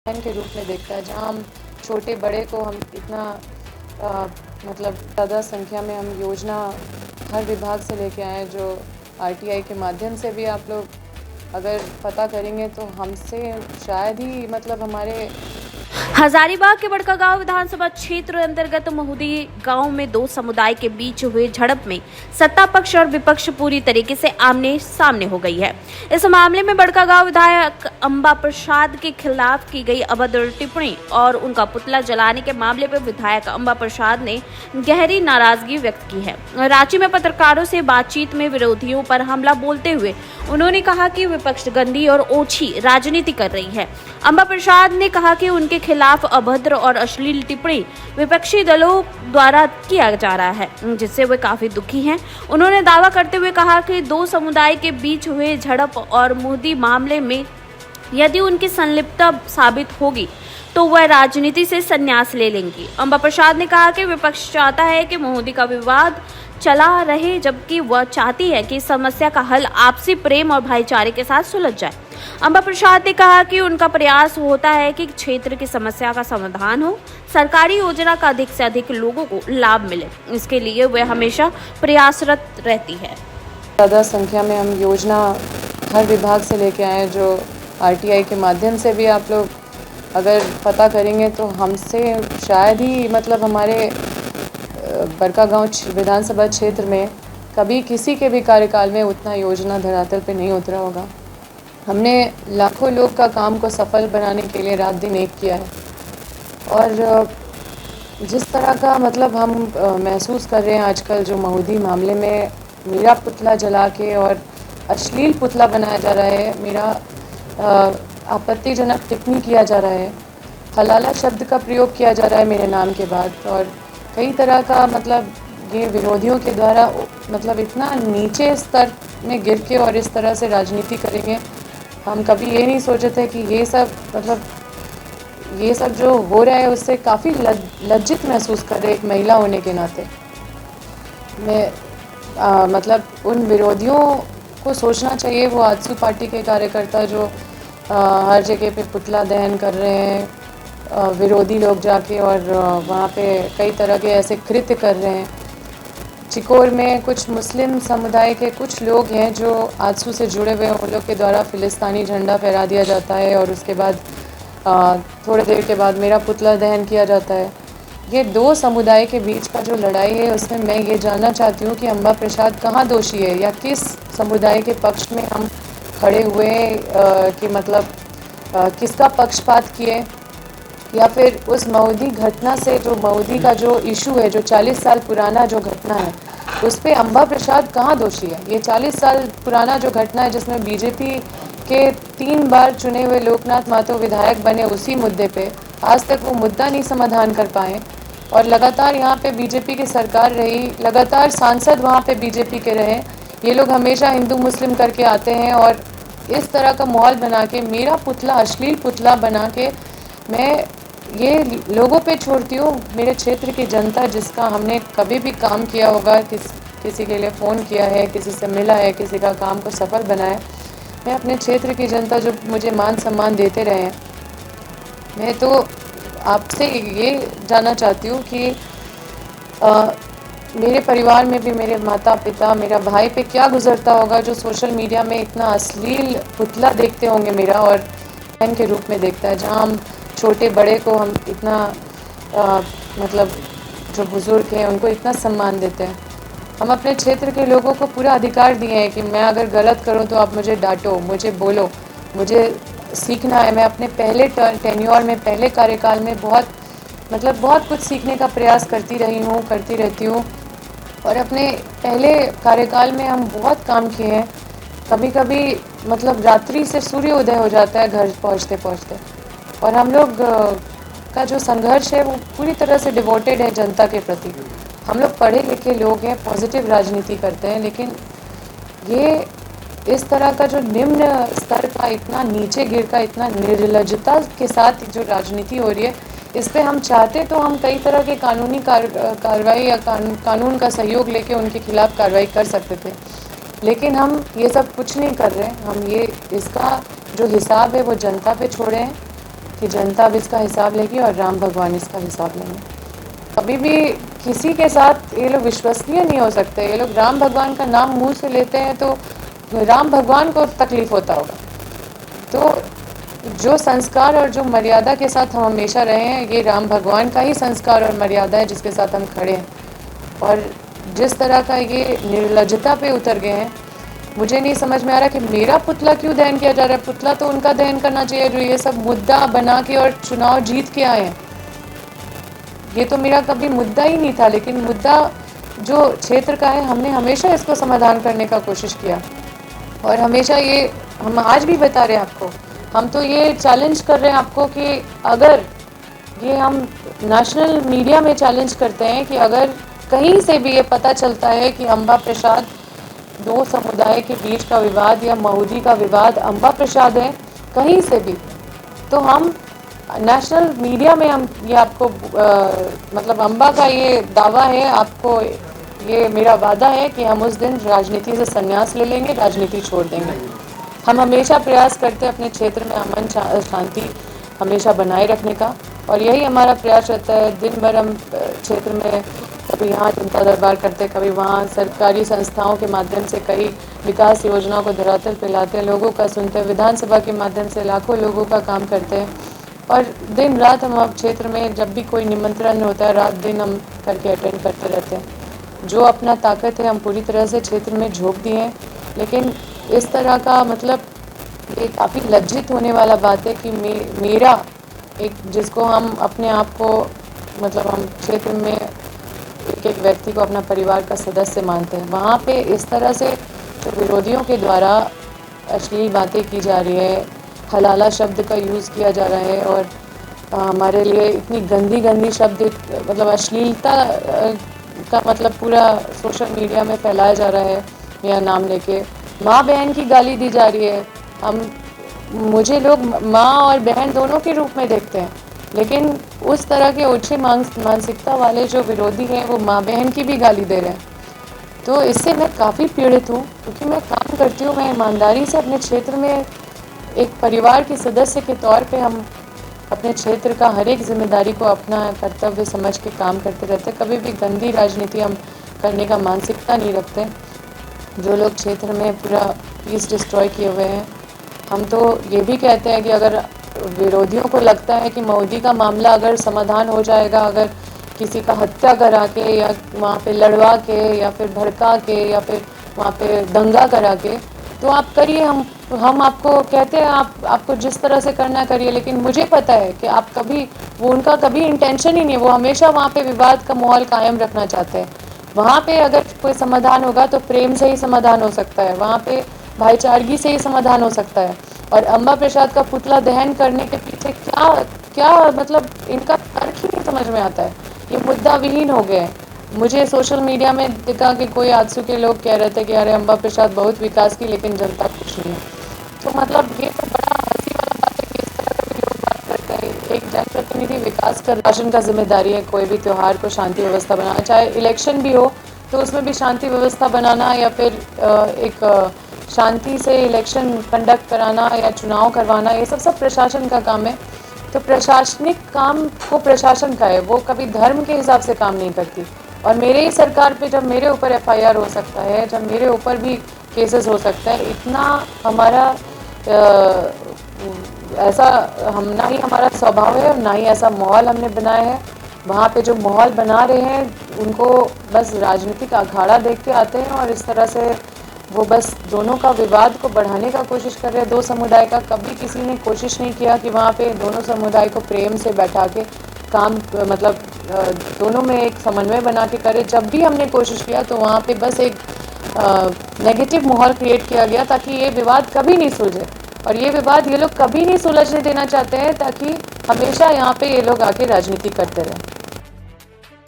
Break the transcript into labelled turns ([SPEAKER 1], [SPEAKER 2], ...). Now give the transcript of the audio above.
[SPEAKER 1] बहन के रूप में देखता है, जहाँ हम छोटे बड़े को हम इतना मतलब ज़्यादा संख्या में हम योजना हर विभाग से लेके आए, जो आरटीआई के माध्यम से भी आप लोग अगर पता करेंगे तो हमसे शायद ही मतलब हमारे
[SPEAKER 2] हजारीबाग के बड़कागांव विधानसभा क्षेत्र अंतर्गत महुदी गांव में दो समुदाय के बीच हुए झड़प में सत्ता पक्ष और विपक्ष पूरी तरीके से आमने सामने हो गई है। इस मामले में बड़कागांव विधायक अंबा प्रसाद के खिलाफ की गई अभद्र टिप्पणी और उनका पुतला जलाने के मामले पर विधायक अंबा प्रसाद ने गहरी नाराजगी व्यक्त की है। रांची में पत्रकारों से बातचीत में विरोधियों पर हमला बोलते हुए उन्होंने कहा कि विपक्ष गंदी और ओछी राजनीति कर रही है। अंबा प्रसाद ने कहा कि उनके खिलाफ अभद्र और अश्लील टिप्पणी विपक्षी दलों द्वारा किया जा रहा है, जिससे वे काफी दुखी हैं। उन्होंने दावा करते हुए कहा कि दो समुदाय के बीच हुए झड़प और मोदी मामले में यदि उनकी संलिप्तता साबित होगी तो वह राजनीति से संन्यास ले लेंगी। अंबा प्रसाद ने कहा कि विपक्ष चाहता है कि मोदी का विवाद चला रहे, जबकि वह चाहती है कि इस समस्या का हल आपसी प्रेम और भाईचारे के साथ सुलझ जाए। अंबा प्रसाद ने कहा कि उनका प्रयास होता है कि क्षेत्र की समस्या का समाधान हो, सरकारी योजना का अधिक से अधिक लोगों को लाभ मिले। इसके लिए वे हमेशा प्रयासरत रहती है।
[SPEAKER 1] ज़्यादा संख्या में हम योजना हर विभाग से लेके आए, जो आरटीआई के माध्यम से भी आप लोग अगर पता करेंगे तो हमसे शायद ही मतलब हमारे बड़कागांव विधानसभा क्षेत्र में कभी किसी के भी कार्यकाल में उतना योजना धरातल पे नहीं उतरा होगा। हमने लाखों लोग का काम को सफल बनाने के लिए रात दिन एक किया है, और जिस तरह का मतलब हम महसूस कर रहे हैं आजकल, जो महुदी मामले में मेरा पुतला जला के और अश्लील पुतला बनाया जा रहा है, मेरा आपत्तिजनक टिप्पणी किया जा रहा है, हलाला शब्द का प्रयोग किया जा रहा है मेरे नाम के बाद, और कई तरह का मतलब ये विरोधियों के द्वारा मतलब इतना नीचे स्तर में गिर के और इस तरह से राजनीति करेंगे। हम कभी ये नहीं सोचे थे कि ये सब मतलब ये सब जो हो रहा है उससे काफ़ी लज्जित महसूस कर रहे एक महिला होने के नाते। मैं मतलब उन विरोधियों को सोचना चाहिए, वो आजसू पार्टी के कार्यकर्ता जो हर जगह पे पुतला दहन कर रहे हैं, विरोधी लोग जाके और वहाँ पे कई तरह के ऐसे कृत्य कर रहे हैं। चिकोर में कुछ मुस्लिम समुदाय के कुछ लोग हैं जो आजसू से जुड़े हुए हैं, उन लोग के द्वारा फिलिस्तानी झंडा फहरा दिया जाता है और उसके बाद थोड़ी देर के बाद मेरा पुतला दहन किया जाता है। ये दो समुदाय के बीच का जो लड़ाई है उसमें मैं ये जानना चाहती हूँ कि अंबा प्रसाद कहाँ दोषी है, या किस समुदाय के पक्ष में हम खड़े हुए कि मतलब किसका पक्षपात किए, या फिर उस महुदी घटना से जो महुदी का जो इशू है, जो 40 साल पुराना जो घटना है, उस पर अंबा प्रसाद कहाँ दोषी है। ये 40 साल पुराना जो घटना है जिसमें बीजेपी के 3 बार चुने हुए लोकनाथ महतो विधायक बने, उसी मुद्दे पे आज तक वो मुद्दा नहीं समाधान कर पाए, और लगातार यहाँ पे बीजेपी की सरकार रही, लगातार सांसद वहाँ पे बीजेपी के रहे। ये लोग हमेशा हिंदू मुस्लिम करके आते हैं और इस तरह का माहौल बना के मेरा पुतला अश्लील पुतला बना के मैं ये लोगों पे छोड़ती हूँ। मेरे क्षेत्र की जनता जिसका हमने कभी भी काम किया होगा, किसी के लिए फ़ोन किया है, किसी से मिला है, किसी का काम को सफल बनाया, मैं अपने क्षेत्र की जनता जो मुझे मान सम्मान देते रहे हैं, मैं तो आपसे ये जानना चाहती हूँ कि मेरे परिवार में भी मेरे माता पिता, मेरा भाई पे क्या गुजरता होगा जो सोशल मीडिया में इतना अश्लील पुतला देखते होंगे मेरा, और बहन के रूप में देखता है, जहाँ हम छोटे बड़े को हम इतना मतलब जो बुज़ुर्ग हैं उनको इतना सम्मान देते हैं। हम अपने क्षेत्र के लोगों को पूरा अधिकार दिए हैं कि मैं अगर गलत करूं तो आप मुझे डांटो, मुझे बोलो, मुझे सीखना है। मैं अपने पहले टेन्योर में, पहले कार्यकाल में बहुत कुछ सीखने का प्रयास करती रहती हूँ, और अपने पहले कार्यकाल में हम बहुत काम किए हैं। कभी कभी मतलब रात्रि से सूर्य उदय हो जाता है घर पहुँचते पहुँचते, और हम लोग का जो संघर्ष है वो पूरी तरह से डिवोटेड है जनता के प्रति। हम लोग पढ़े लिखे लोग हैं, पॉजिटिव राजनीति करते हैं, लेकिन ये इस तरह का जो निम्न स्तर का, इतना नीचे गिर का, इतना निर्लज्जता के साथ जो राजनीति हो रही है, इस पर हम चाहते तो हम कई तरह के कानूनी कार्रवाई या कानून का सहयोग लेके उनके खिलाफ कार्रवाई कर सकते थे, लेकिन हम ये सब कुछ नहीं कर रहे हैं। हम ये इसका जो हिसाब है वो जनता पे छोड़े हैं, कि जनता अब इसका हिसाब लेगी और राम भगवान इसका हिसाब लेंगे। कभी भी किसी के साथ ये लोग विश्वसनीय नहीं हो सकते। ये लोग राम भगवान का नाम मुंह से लेते हैं तो राम भगवान को तकलीफ होता होगा। तो जो संस्कार और जो मर्यादा के साथ हम हमेशा रहे हैं, ये राम भगवान का ही संस्कार और मर्यादा है जिसके साथ हम खड़े हैं। और जिस तरह का ये निर्लज्जता पे उतर गए हैं, मुझे नहीं समझ में आ रहा कि मेरा पुतला क्यों दहन किया जा रहा है। पुतला तो उनका दहन करना चाहिए जो ये सब मुद्दा बना के और चुनाव जीत के आए हैं। ये तो मेरा कभी मुद्दा ही नहीं था, लेकिन मुद्दा जो क्षेत्र का है, हमने हमेशा इसको समाधान करने का कोशिश किया। और हमेशा ये हम आज भी बता रहे हैं आपको, हम तो ये चैलेंज कर रहे हैं आपको कि अगर ये हम नेशनल मीडिया में चैलेंज करते हैं कि अगर कहीं से भी ये पता चलता है कि अम्बा प्रसाद दो समुदाय के बीच का विवाद या महुदी का विवाद अम्बा प्रसाद है कहीं से भी, तो हम नेशनल मीडिया में हम ये आपको मतलब अम्बा का ये दावा है, आपको ये मेरा वादा है कि हम उस दिन राजनीति से संन्यास ले लेंगे, राजनीति छोड़ देंगे। हम हमेशा प्रयास करते हैं अपने क्षेत्र में अमन शांति हमेशा बनाए रखने का, और यही हमारा प्रयास रहता है। दिन भर हम क्षेत्र में कभी यहाँ जनता दरबार करते, कभी वहाँ सरकारी संस्थाओं के माध्यम से कई विकास योजनाओं को धरातल पे लाते हैं, लोगों का सुनते हैं, विधानसभा के माध्यम से लाखों लोगों का काम करते हैं। और दिन रात हम अब क्षेत्र में जब भी कोई निमंत्रण होता है, रात दिन हम करके अटेंड करते रहते हैं। जो अपना ताकत है हम पूरी तरह से क्षेत्र में झोंक दिए हैं। लेकिन इस तरह का मतलब ये काफ़ी लज्जित होने वाला बात है कि मेरा एक जिसको हम अपने आप को मतलब हम क्षेत्र में एक एक व्यक्ति को अपना परिवार का सदस्य मानते हैं, वहाँ पे इस तरह से तो विरोधियों के द्वारा अश्लील बातें की जा रही है, हलाला शब्द का यूज़ किया जा रहा है, और हमारे लिए इतनी गंदी गंदी शब्द मतलब अश्लीलता का मतलब पूरा सोशल मीडिया में फैलाया जा रहा है। मेरा नाम लेके माँ बहन की गाली दी जा रही है। मुझे लोग माँ और बहन दोनों के रूप में देखते हैं, लेकिन उस तरह के ओछे मानसिकता वाले जो विरोधी हैं वो माँ बहन की भी गाली दे रहे हैं। तो इससे मैं काफ़ी पीड़ित हूँ, क्योंकि मैं काम करती हूँ, मैं ईमानदारी से अपने क्षेत्र में एक परिवार के सदस्य के तौर पे हम अपने क्षेत्र का हर एक जिम्मेदारी को अपना कर्तव्य समझ के काम करते रहते। कभी भी गंदी राजनीति हम करने का मानसिकता नहीं रखते। जो लोग क्षेत्र में पूरा पीस डिस्ट्रॉय किए हुए हैं, हम तो ये भी कहते हैं कि अगर विरोधियों को लगता है कि महुदी का मामला अगर समाधान हो जाएगा, अगर किसी का हत्या करा के या वहाँ पे लड़वा के या फिर भड़का के या फिर वहाँ पे दंगा करा के, तो आप करिए। हम आपको कहते हैं आपको जिस तरह से करना करिए, लेकिन मुझे पता है कि आप कभी वो उनका कभी इंटेंशन ही नहीं, वो हमेशा वहाँ पे विवाद का माहौल कायम रखना चाहते हैं। वहाँ पे अगर कोई समाधान होगा तो प्रेम से ही समाधान हो सकता है, वहाँ पे भाईचारगी से ही समाधान हो सकता है। और अम्बा प्रसाद का पुतला दहन करने के पीछे क्या मतलब इनका तर्क ही नहीं समझ में आता है। ये मुद्दा विहीन हो गए हैं। मुझे सोशल मीडिया में दिखा कि कोई आजसू के लोग कह रहे थे कि अरे अम्बा प्रसाद बहुत विकास की, लेकिन जनता कुछ नहीं है। तो मतलब ये तो बड़ा हंसी वाला बात है कि इस तरह का भी लोग बात करते हैं। एक जनप्रतिनिधि विकास कर शासन का जिम्मेदारी है कोई भी त्यौहार को शांति व्यवस्था बनाना, चाहे इलेक्शन भी हो तो उसमें भी शांति व्यवस्था बनाना, या फिर एक शांति से इलेक्शन कंडक्ट कराना या चुनाव करवाना, ये सब प्रशासन का काम है। तो प्रशासनिक काम को प्रशासन का है, वो कभी धर्म के हिसाब से काम नहीं करती। और मेरे ही सरकार पे जब मेरे ऊपर FIR हो सकता है, जब मेरे ऊपर भी केसेस हो सकता है, इतना हमारा ऐसा हम ना ही हमारा स्वभाव है और ना ही ऐसा माहौल हमने बनाया है। वहाँ पे जो माहौल बना रहे हैं उनको बस राजनीतिक अखाड़ा देख के आते हैं, और इस तरह से वो बस दोनों का विवाद को बढ़ाने का कोशिश कर रहे हैं। दो समुदाय का कभी किसी ने कोशिश नहीं किया कि वहाँ पे दोनों समुदाय को प्रेम से बैठा के काम मतलब दोनों में एक समन्वय बना के करे। जब भी हमने कोशिश किया तो वहाँ पे बस एक नेगेटिव माहौल क्रिएट किया गया ताकि ये विवाद कभी नहीं सुलझे, और ये विवाद ये लोग कभी नहीं सुलझने देना चाहते हैं, ताकि हमेशा यहाँ पे ये लोग आके राजनीति करते रहें।